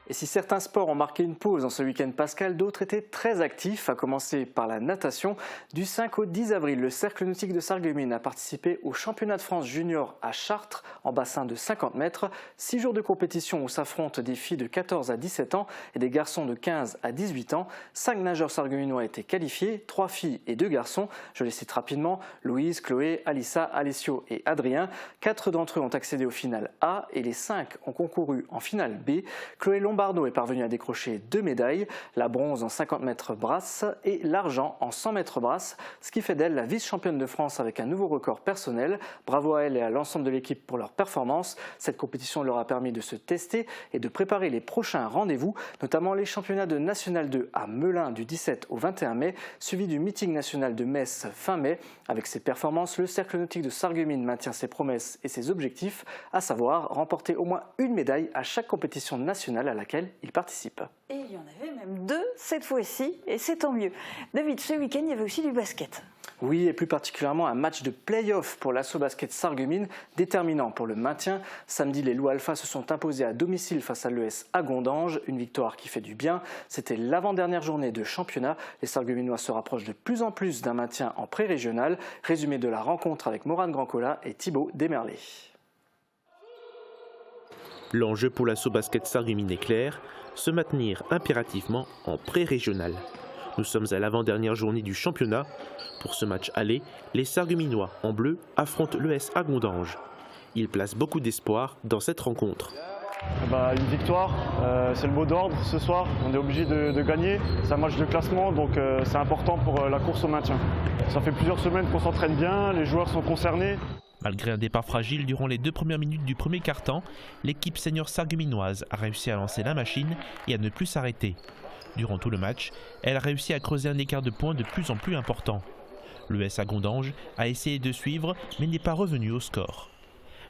Et si certains sports ont marqué une pause en ce week-end pascal, d'autres étaient très actifs, à commencer par la natation. Du 5 au 10 avril, le Cercle nautique de Sarreguemines a participé au championnat de France junior à Chartres, en bassin de 50 mètres. 6 jours de compétition où s'affrontent des filles de 14 à 17 ans et des garçons de 15 à 18 ans. 5 nageurs sarregueminois étaient qualifiés, 3 filles et 2 garçons. Je les cite rapidement, Louise, Chloé, Alissa, Alessio et Adrien. 4 d'entre eux ont accédé au final A et les 5 ont concouru en finale B. Chloé Lombardo est parvenue à décrocher 2 médailles, la bronze en 50 mètres brasse et l'argent en 100 mètres brasse, ce qui fait d'elle la vice-championne de France avec un nouveau record personnel. Bravo à elle et à l'ensemble de l'équipe pour leur performance. Cette compétition leur a permis de se tester et de préparer les prochains rendez-vous, notamment les championnats de National 2 à Melun du 17 au 21 mai, suivi du meeting national de Metz fin mai. Avec ses performances, le Cercle nautique de Sarreguemines maintient ses promesses et ses objectifs, à savoir remporter au moins une médaille à chaque compétition nationale à laquelle il participe. Et il y en avait même 2 cette fois-ci, et c'est tant mieux. David, ce week-end, il y avait aussi du basket. Oui, et plus particulièrement un match de play-off pour l'Asso Basket Sarreguemines, déterminant pour le maintien. Samedi, les Loups Alpha se sont imposés à domicile face à l'ES Agondange, une victoire qui fait du bien. C'était l'avant-dernière journée de championnat. Les Sarregueminois se rapprochent de plus en plus d'un maintien en pré-régional. Résumé de la rencontre avec Morane Grandcola et Thibaut Desmerlet. L'enjeu pour l'Asso Basket Sarreguemines est clair, se maintenir impérativement en pré-régional. Nous sommes à l'avant-dernière journée du championnat. Pour ce match aller, les Sarregueminois en bleu affrontent l'ES Agondange. Ils placent beaucoup d'espoir dans cette rencontre. Une victoire, c'est le mot d'ordre ce soir. On est obligé de gagner. C'est un match de classement, donc c'est important pour la course au maintien. Ça fait plusieurs semaines qu'on s'entraîne bien, les joueurs sont concernés. Malgré un départ fragile durant les 2 premières minutes du premier quart-temps, l'équipe senior sarregueminoise a réussi à lancer la machine et à ne plus s'arrêter. Durant tout le match, elle a réussi à creuser un écart de points de plus en plus important. L'ES Agondange a essayé de suivre, mais n'est pas revenu au score.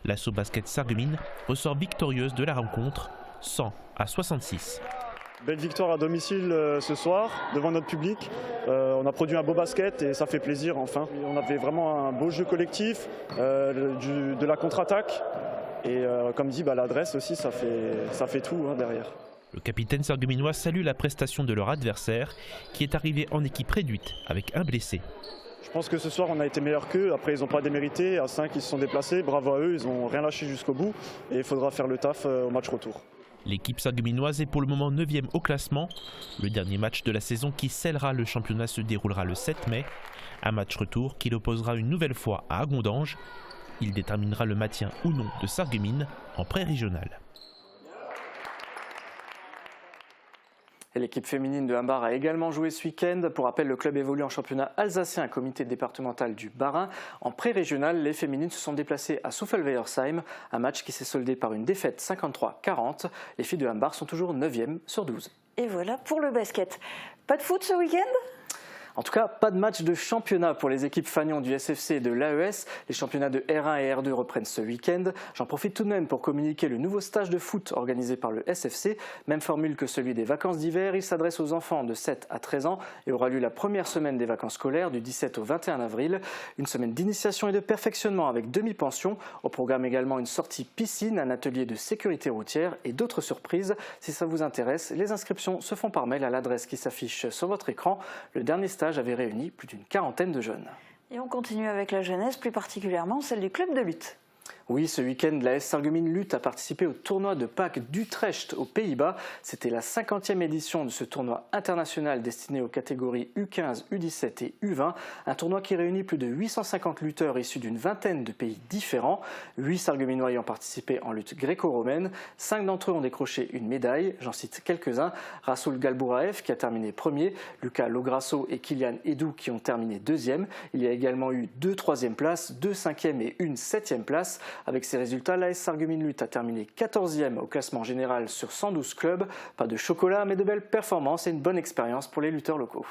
L'Asso Basket Sarreguemines ressort victorieuse de la rencontre, 100-66. Belle victoire à domicile ce soir, devant notre public. On a produit un beau basket et ça fait plaisir enfin. On avait vraiment un beau jeu collectif, de la contre-attaque. Et comme dit, l'adresse aussi, ça fait tout derrière. Le capitaine sarregueminois salue la prestation de leur adversaire, qui est arrivé en équipe réduite avec un blessé. Je pense que ce soir on a été meilleurs qu'eux, après ils n'ont pas démérité, à 5 ils se sont déplacés, bravo à eux, ils n'ont rien lâché jusqu'au bout et il faudra faire le taf au match retour. L'équipe sarregueminoise est pour le moment 9e au classement. Le dernier match de la saison qui scellera le championnat se déroulera le 7 mai. Un match retour qui l'opposera une nouvelle fois à Agondange. Il déterminera le maintien ou non de Sarreguemines en pré-régional. Et l'équipe féminine de Hambar a également joué ce week-end. Pour rappel, le club évolue en championnat alsacien, comité départemental du Bas-Rhin. En pré-régional, les féminines se sont déplacées à Souffelweyersheim, un match qui s'est soldé par une défaite 53-40. Les filles de Hambar sont toujours 9e sur 12. Et voilà pour le basket. Pas de foot ce week-end ? En tout cas, pas de match de championnat pour les équipes fanions du SFC et de l'AES. Les championnats de R1 et R2 reprennent ce week-end. J'en profite tout de même pour communiquer le nouveau stage de foot organisé par le SFC. Même formule que celui des vacances d'hiver. Il s'adresse aux enfants de 7 à 13 ans et aura lieu la première semaine des vacances scolaires du 17 au 21 avril. Une semaine d'initiation et de perfectionnement avec demi-pension. Au programme également une sortie piscine, un atelier de sécurité routière et d'autres surprises. Si ça vous intéresse, les inscriptions se font par mail à l'adresse qui s'affiche sur votre écran. Le dernier stage avait réuni plus d'une quarantaine de jeunes. Et on continue avec la jeunesse, plus particulièrement celle du club de lutte. Oui, ce week-end, la S Sarreguemines Lutte a participé au tournoi de Pâques d'Utrecht aux Pays-Bas. C'était la 50e édition de ce tournoi international destiné aux catégories U15, U17 et U20. Un tournoi qui réunit plus de 850 lutteurs issus d'une vingtaine de pays différents. 8 Sarregueminois y ont participé en lutte gréco-romaine. 5 d'entre eux ont décroché une médaille. J'en cite quelques-uns. Rasoul Galbouraev qui a terminé premier. Lucas Lograsso et Kylian Edou qui ont terminé deuxième. Il y a également eu 2 troisième places, 2 cinquième et une 7e place. Avec ces résultats, l'AS Sarreguemines Lutte a terminé 14e au classement général sur 112 clubs. Pas de chocolat, mais de belles performances et une bonne expérience pour les lutteurs locaux.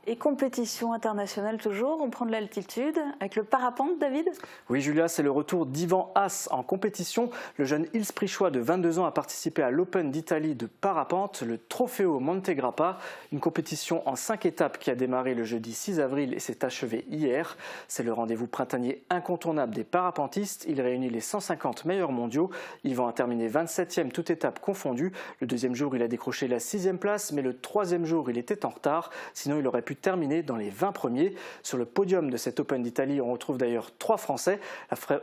Et compétition internationale toujours, on prend de l'altitude avec le parapente, David? Oui Julia, c'est le retour d'Ivan Haas en compétition. Le jeune Ilsprichois de 22 ans a participé à l'Open d'Italie de parapente, le Trofeo Monte Grappa, une compétition en 5 étapes qui a démarré le jeudi 6 avril et s'est achevée hier. C'est le rendez-vous printanier incontournable des parapentistes. Il réunit les 150 meilleurs mondiaux. Ivan a terminé 27e toute étape confondue. Le deuxième jour, il a décroché la 6e place, mais le troisième jour, il était en retard. Sinon, il aurait pu terminer dans les 20 premiers. Sur le podium de cet Open d'Italie, on retrouve d'ailleurs 3 Français.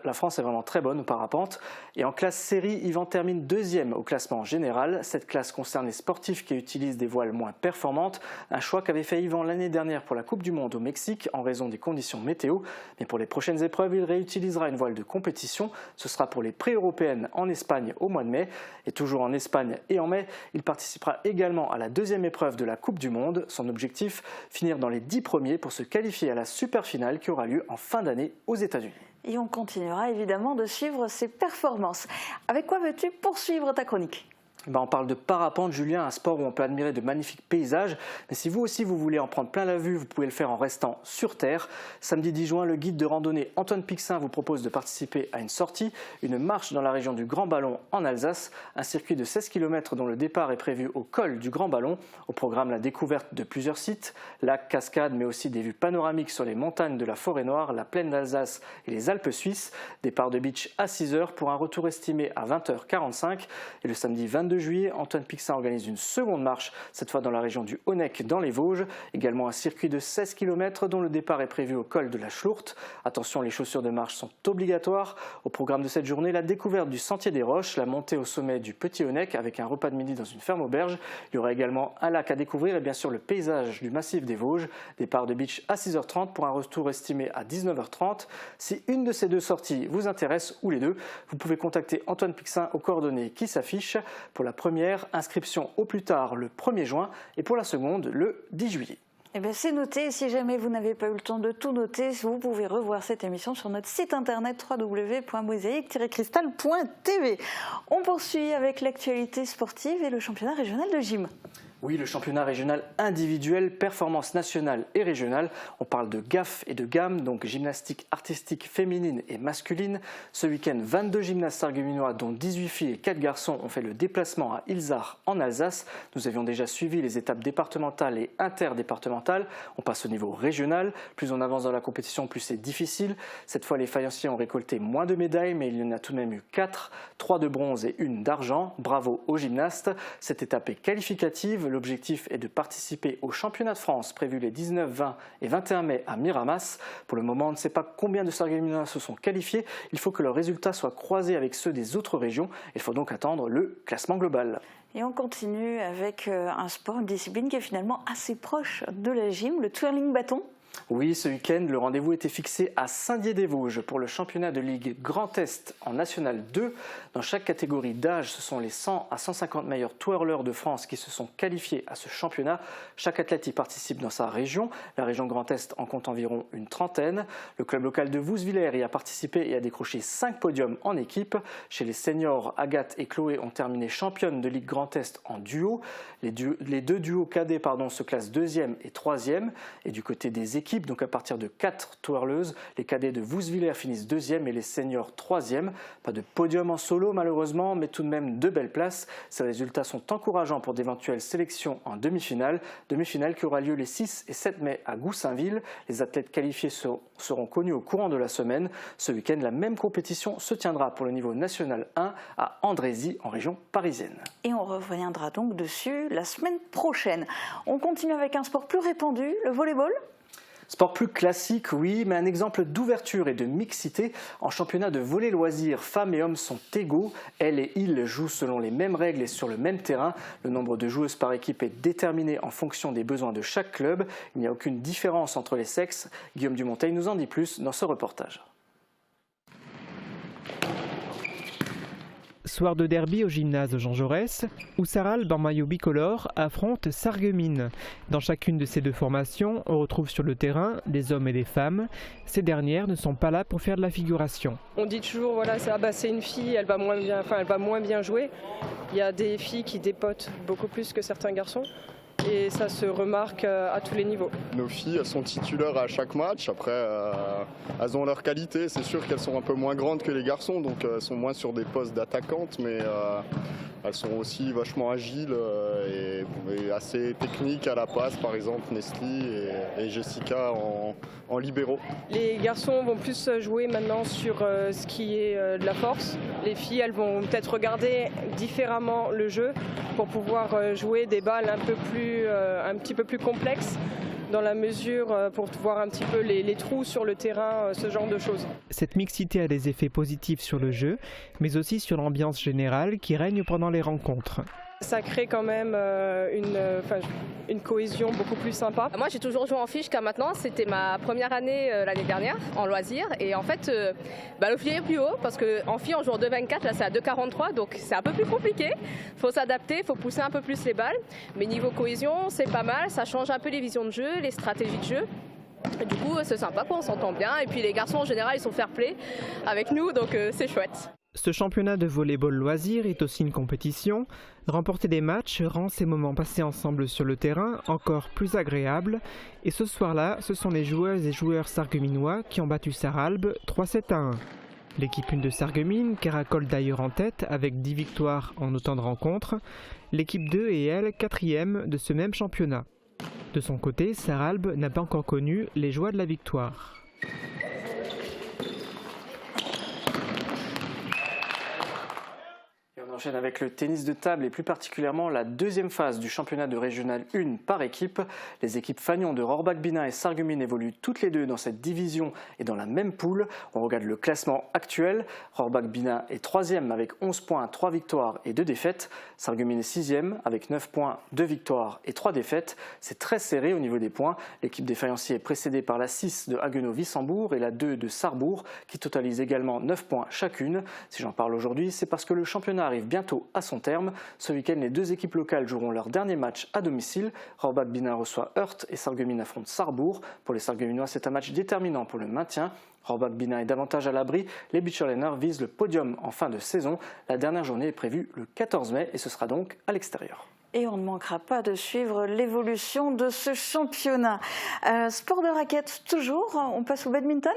La France est vraiment très bonne au parapente. Et en classe série, Ivan termine 2e au classement général. Cette classe concerne les sportifs qui utilisent des voiles moins performantes. Un choix qu'avait fait Ivan l'année dernière pour la Coupe du Monde au Mexique en raison des conditions météo. Mais pour les prochaines épreuves, il réutilisera une voile de compétition. Ce sera pour les pré-européennes en Espagne au mois de mai. Et toujours en Espagne et en mai, il participera également à la deuxième épreuve de la Coupe du Monde. Son objectif, finir dans les 10 premiers pour se qualifier à la super finale qui aura lieu en fin d'année aux États-Unis. Et on continuera évidemment de suivre ses performances. Avec quoi veux-tu poursuivre ta chronique ? On parle de parapente, Julien, un sport où on peut admirer de magnifiques paysages. Mais si vous aussi vous voulez en prendre plein la vue, vous pouvez le faire en restant sur terre. Samedi 10 juin, le guide de randonnée Antoine Pixin vous propose de participer à une sortie, une marche dans la région du Grand Ballon en Alsace, un circuit de 16 km dont le départ est prévu au col du Grand Ballon. Au programme, la découverte de plusieurs sites, lacs, cascades, mais aussi des vues panoramiques sur les montagnes de la Forêt-Noire, la plaine d'Alsace et les Alpes suisses. Départ de beach à 6 h pour un retour estimé à 20h45. Et le samedi 22 juillet, Antoine Pixin organise une seconde marche, cette fois dans la région du Honeck dans les Vosges. Également un circuit de 16 km dont le départ est prévu au col de la Schlourte. Attention, les chaussures de marche sont obligatoires. Au programme de cette journée, la découverte du Sentier des Roches, la montée au sommet du Petit Honeck avec un repas de midi dans une ferme auberge. Il y aura également un lac à découvrir et bien sûr le paysage du massif des Vosges. Départ de beach à 6 h 30 pour un retour estimé à 19 h 30. Si une de ces deux sorties vous intéresse ou les deux, vous pouvez contacter Antoine Pixin aux coordonnées qui s'affichent. Pour la première, inscription au plus tard le 1er juin et pour la seconde, le 10 juillet. Eh bien, c'est noté. Si jamais vous n'avez pas eu le temps de tout noter, vous pouvez revoir cette émission sur notre site internet www.mosaïque-cristal.tv. On poursuit avec l'actualité sportive et le championnat régional de gym. Oui, le championnat régional individuel, performance nationale et régionale. On parle de GAF et de GAM, donc gymnastique artistique féminine et masculine. Ce week-end, 22 gymnastes sarregueminois, dont 18 filles et 4 garçons, ont fait le déplacement à Ilzach en Alsace. Nous avions déjà suivi les étapes départementales et interdépartementales. On passe au niveau régional. Plus on avance dans la compétition, plus c'est difficile. Cette fois, les faïenciers ont récolté moins de médailles, mais il y en a tout de même eu 4, 3 de bronze et 1 d'argent. Bravo aux gymnastes. Cette étape est qualificative. L'objectif est de participer au championnat de France prévu les 19, 20 et 21 mai à Miramas. Pour le moment, on ne sait pas combien de sarregueminois se sont qualifiés. Il faut que leurs résultats soient croisés avec ceux des autres régions. Il faut donc attendre le classement global. Et on continue avec un sport, une discipline qui est finalement assez proche de la gym, le twirling bâton. Oui, ce week-end, le rendez-vous était fixé à Saint-Dié-des-Vosges pour le championnat de Ligue Grand Est en National 2. Dans chaque catégorie d'âge, ce sont les 100 à 150 meilleurs twirlers de France qui se sont qualifiés à ce championnat. Chaque athlète y participe dans sa région. La région Grand Est en compte environ une trentaine. Le club local de Vousvillers y a participé et a décroché 5 podiums en équipe. Chez les seniors, Agathe et Chloé ont terminé championnes de Ligue Grand Est en duo. Les deux duos cadets se classent 2e et 3e. Et du côté des équipes, donc à partir de 4 twirleuses, les cadets de Vousvillers finissent 2e et les seniors 3e. Pas de podium en solo malheureusement, mais tout de même 2 belles places. Ces résultats sont encourageants pour d'éventuelles sélections en demi-finale. Demi-finale qui aura lieu les 6 et 7 mai à Goussainville. Les athlètes qualifiés seront connus au courant de la semaine. Ce week-end, la même compétition se tiendra pour le niveau national 1 à Andrézy en région parisienne. Et on reviendra donc dessus la semaine prochaine. On continue avec un sport plus répandu, le volleyball. Sport plus classique, oui, mais un exemple d'ouverture et de mixité. En championnat de volley loisirs, femmes et hommes sont égaux. Elles et ils jouent selon les mêmes règles et sur le même terrain. Le nombre de joueuses par équipe est déterminé en fonction des besoins de chaque club. Il n'y a aucune différence entre les sexes. Guillaume Dumonteil nous en dit plus dans ce reportage. Soir de derby au gymnase Jean Jaurès, où Sarral, en maillot bicolore, affronte Sarreguemines. Dans chacune de ces deux formations, on retrouve sur le terrain des hommes et des femmes. Ces dernières ne sont pas là pour faire de la figuration. On dit toujours, voilà, c'est une fille, elle va moins bien jouer. Il y a des filles qui dépotent beaucoup plus que certains garçons. et ça se remarque à tous les niveaux. Nos filles, elles sont titulaires à chaque match. Après, elles ont leur qualité. C'est sûr qu'elles sont un peu moins grandes que les garçons, donc elles sont moins sur des postes d'attaquantes, mais elles sont aussi vachement agiles et assez techniques à la passe, par exemple Nestlé et Jessica en libéraux. Les garçons vont plus jouer maintenant sur ce qui est de la force. Les filles, elles vont peut-être regarder différemment le jeu pour pouvoir jouer des balles un petit peu plus complexes, dans la mesure pour voir un petit peu les trous sur le terrain, ce genre de choses. Cette mixité a des effets positifs sur le jeu, mais aussi sur l'ambiance générale qui règne pendant les rencontres. Ça crée quand même une cohésion beaucoup plus sympa. Moi j'ai toujours joué en fille jusqu'à maintenant, c'était ma première année l'année dernière en loisir et en fait le filet est plus haut parce qu'en fille on joue en 2,24, là c'est à 2,43 donc c'est un peu plus compliqué, il faut s'adapter, il faut pousser un peu plus les balles, mais niveau cohésion c'est pas mal, ça change un peu les visions de jeu, les stratégies de jeu. Et du coup c'est sympa quoi, on s'entend bien et puis les garçons en général ils sont fair-play avec nous donc c'est chouette. Ce championnat de volley-ball loisir est aussi une compétition. Remporter des matchs rend ces moments passés ensemble sur le terrain encore plus agréables. Et ce soir-là, ce sont les joueuses et joueurs sarregueminois qui ont battu Sarralbe 3-7-1. L'équipe 1 de Sarreguemines caracole d'ailleurs en tête avec 10 victoires en autant de rencontres. L'équipe 2 est elle 4e de ce même championnat. De son côté, Sarralbe n'a pas encore connu les joies de la victoire. On enchaîne avec le tennis de table et plus particulièrement la deuxième phase du championnat de régional 1 par équipe. Les équipes Fagnon de Rohrbach-Bina et Sarreguemines évoluent toutes les deux dans cette division et dans la même poule. On regarde le classement actuel. Rohrbach-Bina est 3e avec 11 points, 3 victoires et 2 défaites. Sarreguemines est 6e avec 9 points, 2 victoires et 3 défaites. C'est très serré au niveau des points. L'équipe des Fayenciers est précédée par la 6 de Haguenau-Wissembourg et la 2 de Sarrebourg qui totalisent également 9 points chacune. Si j'en parle aujourd'hui, c'est parce que le championnat arrive bientôt à son terme. Ce week-end, les deux équipes locales joueront leur dernier match à domicile. Rohrbach-Bina reçoit Heurt et Sarreguemines affronte Sarrebourg. Pour les Sarregueminois, c'est un match déterminant pour le maintien. Rohrbach-Bina est davantage à l'abri. Les Beacherlaner visent le podium en fin de saison. La dernière journée est prévue le 14 mai et ce sera donc à l'extérieur. Et on ne manquera pas de suivre l'évolution de ce championnat. Sport de raquette toujours, on passe au badminton ?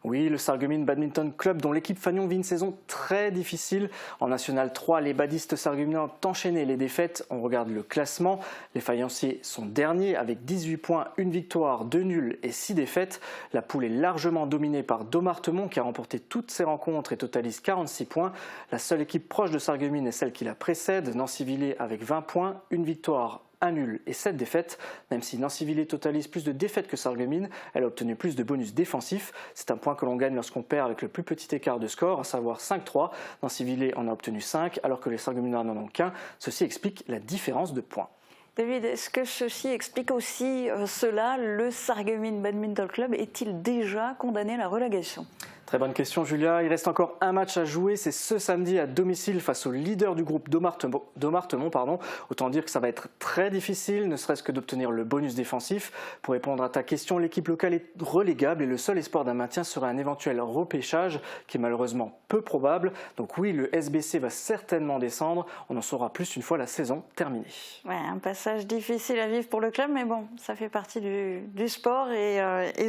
Oui, le Sarreguemines Badminton Club, dont l'équipe Fagnon vit une saison très difficile. En National 3, les badistes sarregueminois ont enchaîné les défaites. On regarde le classement. Les Fayenciers sont derniers avec 18 points, 1 victoire, 2 nuls et 6 défaites. La poule est largement dominée par Domartemont qui a remporté toutes ses rencontres et totalise 46 points. La seule équipe proche de Sarreguemines est celle qui la précède, Nancy-Villers avec 20 points, 1 victoire, 1 nul et 7 défaites. Même si Nancy-Villers totalise plus de défaites que Sarreguemines, elle a obtenu plus de bonus défensifs. C'est un point que l'on gagne lorsqu'on perd avec le plus petit écart de score, à savoir 5-3. Nancy-Villers en a obtenu 5, alors que les Sarregueminois n'en ont qu'un. Ceci explique la différence de points. David, est-ce que ceci explique aussi cela? Le Sarreguemines Badminton Club est-il déjà condamné à la relégation? Très bonne question Julia, il reste encore un match à jouer, c'est ce samedi à domicile face au leader du groupe Domartemont. Autant dire que ça va être très difficile, ne serait-ce que d'obtenir le bonus défensif. Pour répondre à ta question, l'équipe locale est relégable et le seul espoir d'un maintien serait un éventuel repêchage qui est malheureusement peu probable. Donc oui, le SBC va certainement descendre, on en saura plus une fois la saison terminée. Ouais, un passage difficile à vivre pour le club, mais bon, ça fait partie du sport et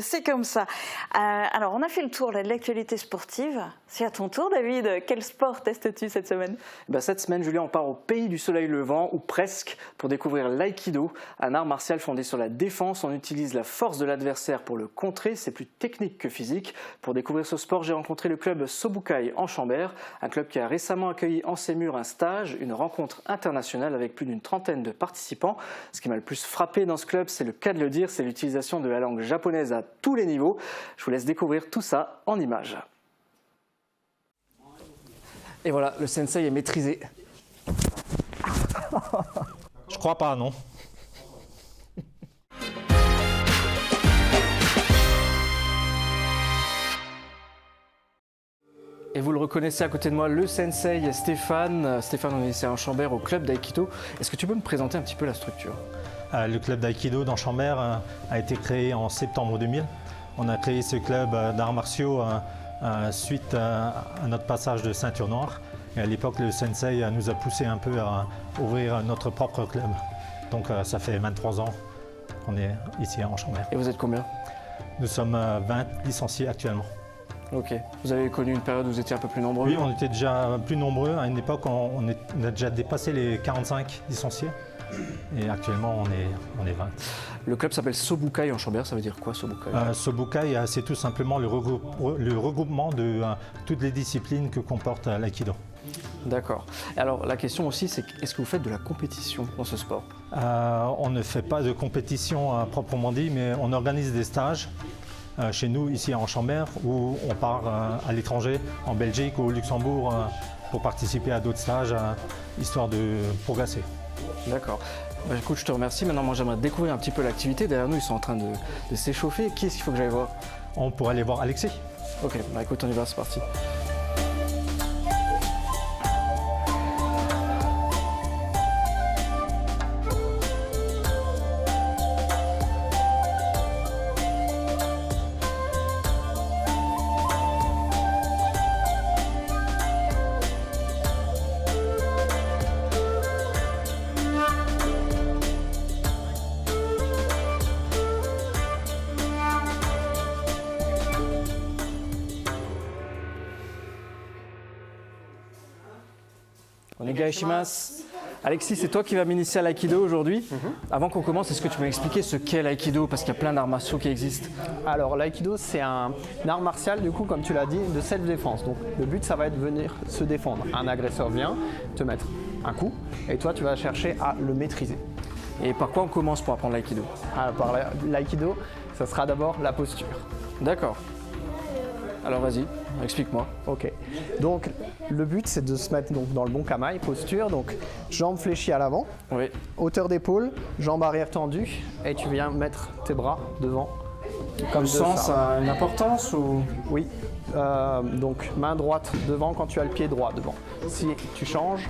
c'est comme ça. Alors on a fait le tour là, de l'actualité sportive. C'est à ton tour, David. Quel sport testes-tu cette semaine? Cette semaine, Julien, on part au pays du soleil levant, ou presque, pour découvrir l'aïkido, un art martial fondé sur la défense. On utilise la force de l'adversaire pour le contrer. C'est plus technique que physique. Pour découvrir ce sport, j'ai rencontré le club Sobukai en Chambert, un club qui a récemment accueilli en ses murs un stage, une rencontre internationale avec plus d'une trentaine de participants. Ce qui m'a le plus frappé dans ce club, c'est le cas de le dire, c'est l'utilisation de la langue japonaise à tous les niveaux. Je vous laisse découvrir tout ça en images. Et voilà, le sensei est maîtrisé. Je crois pas, non. Et vous le reconnaissez à côté de moi, le sensei Stéphane. Stéphane, on est ici à Chambert au club d'Aïkido. Est-ce que tu peux me présenter un petit peu la structure? Le club d'Aïkido dans Chambert a été créé en septembre 2000. On a créé ce club d'arts martiaux suite à notre passage de ceinture noire. Et à l'époque, le sensei nous a poussé un peu à ouvrir notre propre club. Donc ça fait 23 ans qu'on est ici en Chambert. Et vous êtes combien? Nous sommes 20 licenciés actuellement. Ok. Vous avez connu une période où vous étiez un peu plus nombreux? Oui, on était déjà plus nombreux. À une époque, on a déjà dépassé les 45 licenciés. Et actuellement, on est 20. Le club s'appelle Sobukai en Chambert, ça veut dire quoi Sobukai? Sobukai, c'est tout simplement le regroupement de toutes les disciplines que comporte l'aïkido. D'accord. Alors la question aussi, c'est est-ce que vous faites de la compétition dans ce sport? On ne fait pas de compétition proprement dit, mais on organise des stages chez nous, ici en Chambert, où on part à l'étranger, en Belgique ou au Luxembourg, pour participer à d'autres stages, histoire de progresser. D'accord. Bah, écoute, je te remercie. Maintenant, moi, j'aimerais découvrir un petit peu l'activité. Derrière nous, ils sont en train de s'échauffer. Qui est-ce qu'il faut que j'aille voir? On pourrait aller voir Alexis. Ok, bah écoute, on y va, c'est parti. Onegai shimasu. Alexis, c'est toi qui vas m'initier à l'aïkido aujourd'hui. Avant qu'on commence, est-ce que tu peux m'expliquer ce qu'est l'aïkido? Parce qu'il y a plein d'arts martiaux qui existent. Alors l'aïkido, c'est un art martial, du coup, comme tu l'as dit, de self-défense. Donc le but, ça va être de venir se défendre. Un agresseur vient te mettre un coup et toi, tu vas chercher à le maîtriser. Et par quoi on commence pour apprendre l'aïkido? Alors, par l'aïkido, ça sera d'abord la posture. D'accord. Alors vas-y, explique-moi. Ok. Donc le but, c'est de se mettre donc, dans le bon kamaï, posture. Donc jambes fléchies à l'avant, Oui. hauteur d'épaule, jambes arrière tendues, et tu viens mettre tes bras devant. Comme Le sens ça. a une importance ou? Oui. Donc main droite devant quand tu as le pied droit devant. Si tu changes,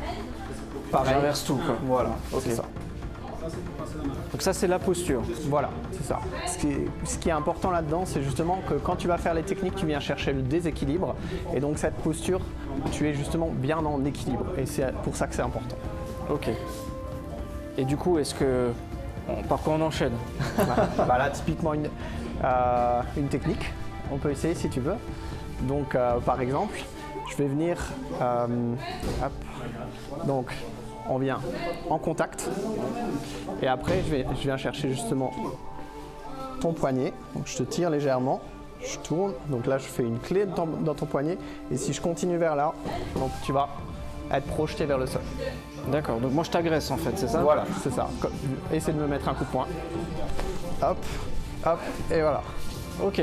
pareil. J'inverse tout, quoi. Voilà, Ok. c'est ça. Donc ça, c'est la posture. Voilà, c'est ça. Ce qui est important là-dedans, c'est justement que quand tu vas faire les techniques, tu viens chercher le déséquilibre. Et donc cette posture, tu es justement bien en équilibre. Et c'est pour ça que c'est important. Ok. Et du coup, par quoi on enchaîne? Bah là, typiquement une technique. On peut essayer si tu veux. Donc par exemple, je vais venir... hop. Donc on vient en contact. Et après, je viens chercher justement ton poignet. Donc je te tire légèrement, je tourne. Donc là, je fais une clé dans ton poignet. Et si je continue vers là, donc tu vas être projeté vers le sol. D'accord, donc moi je t'agresse en fait, c'est ça? Voilà, c'est ça. Essaie de me mettre un coup de poing. Hop, hop, et voilà. Ok,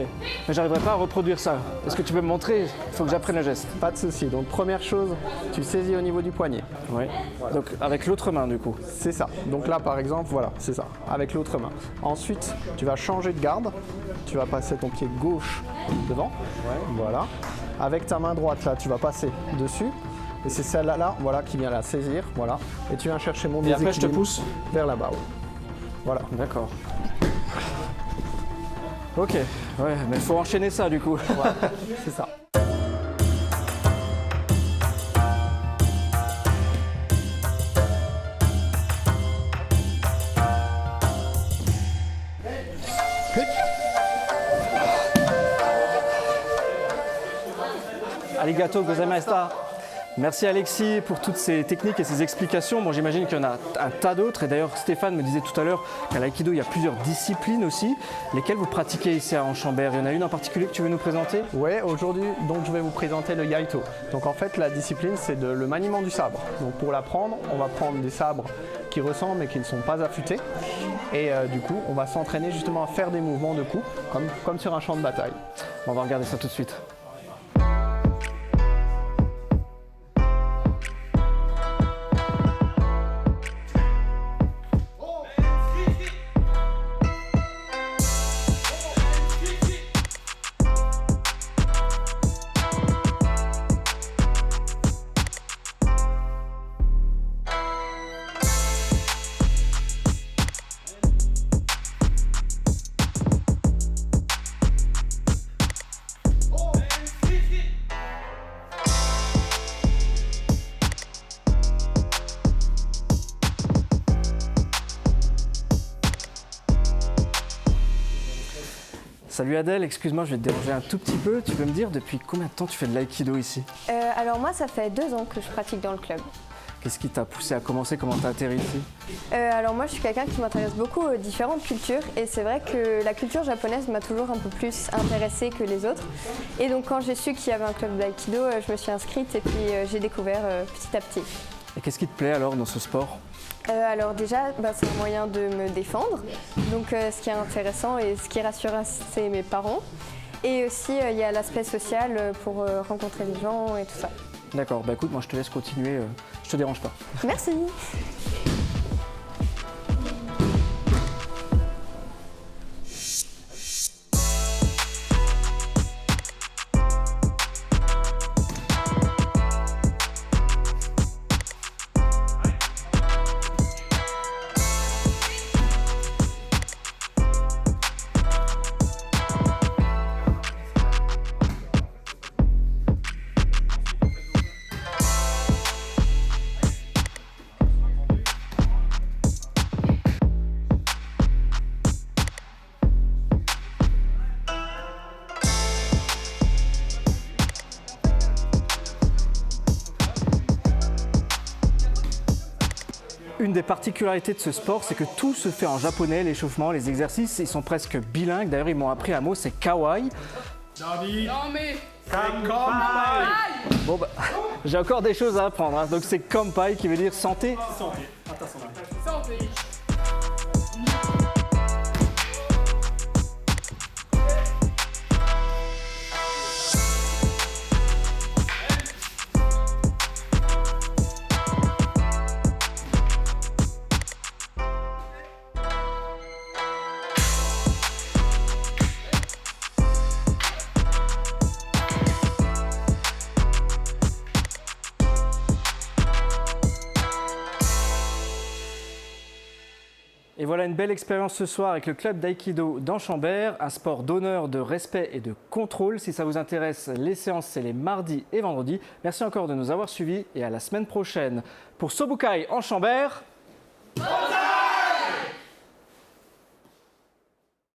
mais j'arriverai pas à reproduire ça. Est-ce que tu peux me montrer? Il faut que j'apprenne le geste. Pas de souci. Donc première chose, tu saisis au niveau du poignet. Oui. Donc avec l'autre main du coup. C'est ça. Donc là par exemple, voilà, c'est ça, avec l'autre main. Ensuite, tu vas changer de garde. Tu vas passer ton pied gauche devant. Voilà. Avec ta main droite là, tu vas passer dessus. Et c'est celle-là, voilà, qui vient la saisir, voilà. Et tu viens chercher mon déséquilibre. Et après je te pousse vers là-bas. Oui. Voilà. D'accord. Ok, ouais, mais il faut enchaîner ça du coup. Ouais, c'est ça. Arigato gozaimashita. Merci Alexis pour toutes ces techniques et ces explications. Bon, j'imagine qu'il y en a un tas d'autres. Et d'ailleurs, Stéphane me disait tout à l'heure qu'à l'aïkido, il y a plusieurs disciplines aussi. Lesquelles vous pratiquez ici à Chambert? Il y en a une en particulier que tu veux nous présenter? Oui, aujourd'hui, donc je vais vous présenter le yaito. Donc en fait, la discipline, c'est le maniement du sabre. Donc pour l'apprendre, on va prendre des sabres qui ressemblent mais qui ne sont pas affûtés. Et du coup, on va s'entraîner justement à faire des mouvements de coups, comme sur un champ de bataille. On va regarder ça tout de suite. Salut Adèle, excuse-moi, je vais te déranger un tout petit peu. Tu peux me dire depuis combien de temps tu fais de l'aïkido ici? Alors moi, ça fait 2 ans que je pratique dans le club. Qu'est-ce qui t'a poussé à commencer? Comment t'as atterri ici? Alors moi, je suis quelqu'un qui m'intéresse beaucoup aux différentes cultures et c'est vrai que la culture japonaise m'a toujours un peu plus intéressée que les autres. Et donc quand j'ai su qu'il y avait un club d'aïkido, je me suis inscrite et puis j'ai découvert petit à petit. Et qu'est-ce qui te plaît alors dans ce sport? Alors déjà, c'est un moyen de me défendre. Donc ce qui est intéressant et ce qui est rassurant, c'est mes parents. Et aussi, il y a l'aspect social pour rencontrer les gens et tout ça. D'accord, bah écoute, moi je te laisse continuer, je te dérange pas. Merci. Une des particularités de ce sport, c'est que tout se fait en japonais, l'échauffement, les exercices, ils sont presque bilingues. D'ailleurs, ils m'ont appris un mot, c'est kawaii. Bon bah, j'ai encore des choses à apprendre, hein. Donc c'est kampai qui veut dire santé. Santé. Et voilà une belle expérience ce soir avec le club d'aïkido d'Anchambert, un sport d'honneur, de respect et de contrôle. Si ça vous intéresse, les séances, c'est les mardis et vendredis. Merci encore de nous avoir suivis et à la semaine prochaine. Pour Sobukai Anchambert.